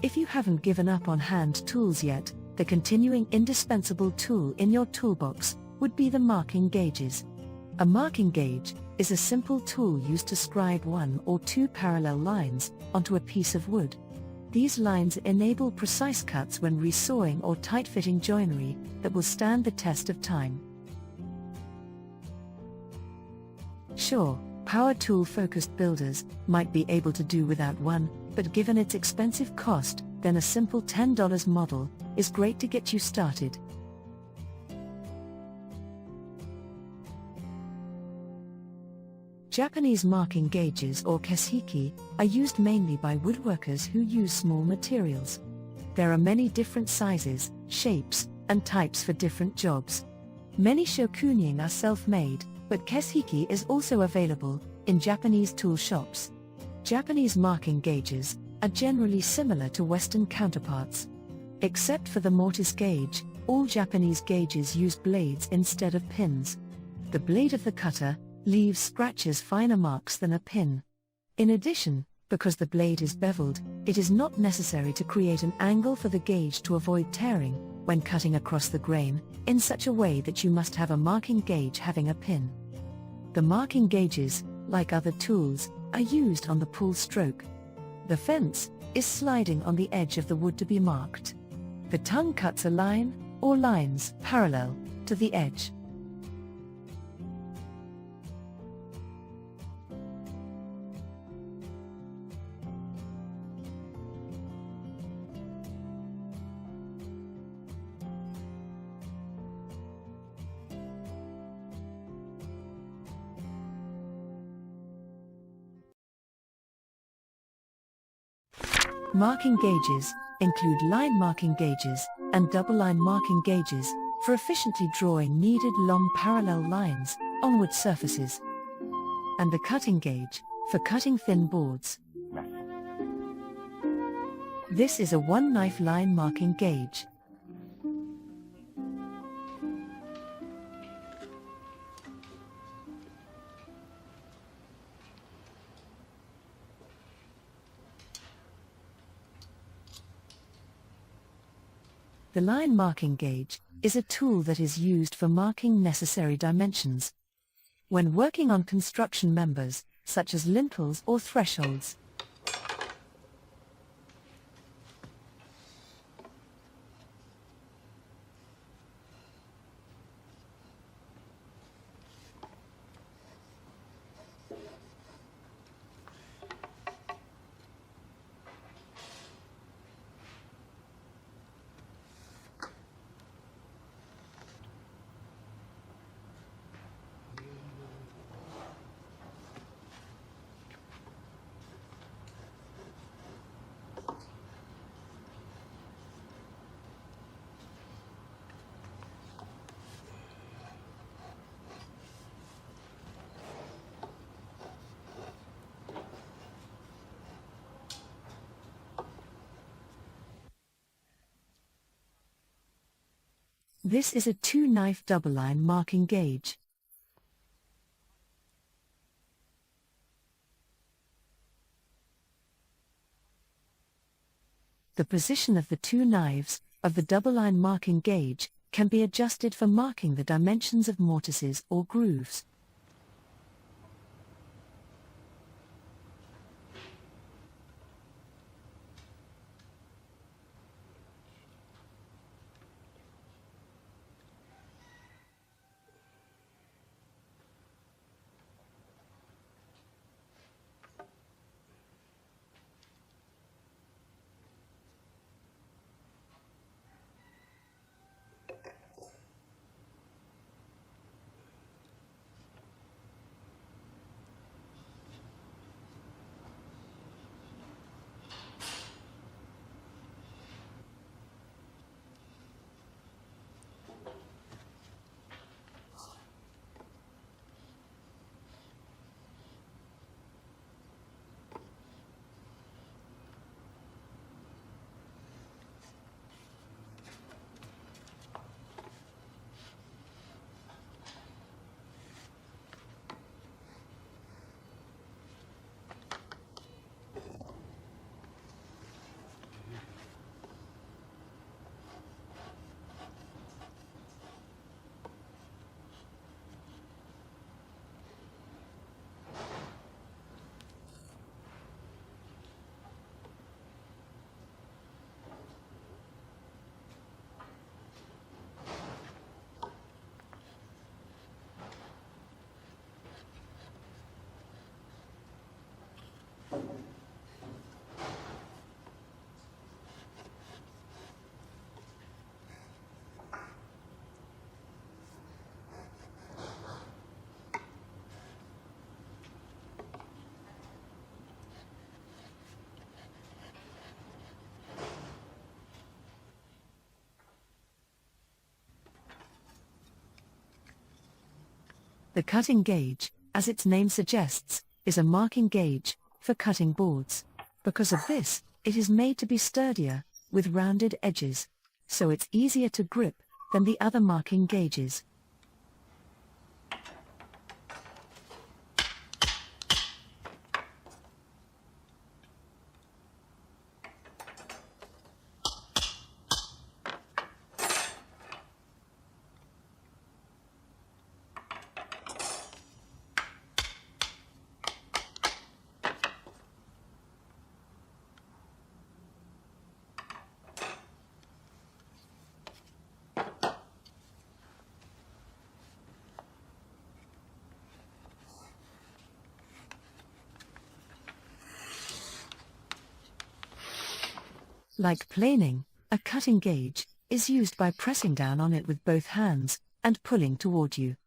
If you haven't given up on hand tools yet, the continuing indispensable tool in your toolbox would be the marking gauges. A marking gauge is a simple tool used to scribe one or two parallel lines onto a piece of wood. These lines enable precise cuts when resawing or tight-fitting joinery that will stand the test of time. Sure, power tool-focused builders might be able to do without one, but given its expensive cost, then a simple $10 model is great to get you started. Japanese marking gauges or kesshiki are used mainly by woodworkers who use small materials. There are many different sizes, shapes, and types for different jobs. Many shokunin are self-made, but kesshiki is also available in Japanese tool shops. Japanese marking gauges are generally similar to Western counterparts. Except for the mortise gauge, all Japanese gauges use blades instead of pins. The blade of the cutter leaves scratches finer marks than a pin. In addition, because the blade is beveled, it is not necessary to create an angle for the gauge to avoid tearing when cutting across the grain, in such a way that you must have a marking gauge having a pin. The marking gauges, like other tools, are used on the pull stroke. The fence is sliding on the edge of the wood to be marked. The tongue cuts a line, or lines, parallel to the edge. Marking gauges include line marking gauges and double-line marking gauges for efficiently drawing needed long parallel lines on wood surfaces, and the cutting gauge for cutting thin boards. This is a one-knife line marking gauge. The line marking gauge is a tool that is used for marking necessary dimensions when working on construction members, such as lintels or thresholds. This is a two-knife double-line marking gauge. The position of the two knives of the double-line marking gauge can be adjusted for marking the dimensions of mortises or grooves. The cutting gauge, as its name suggests, is a marking gauge for cutting boards. Because of this, it is made to be sturdier, with rounded edges, so it's easier to grip than the other marking gauges. Like planing, a cutting gauge is used by pressing down on it with both hands and pulling toward you.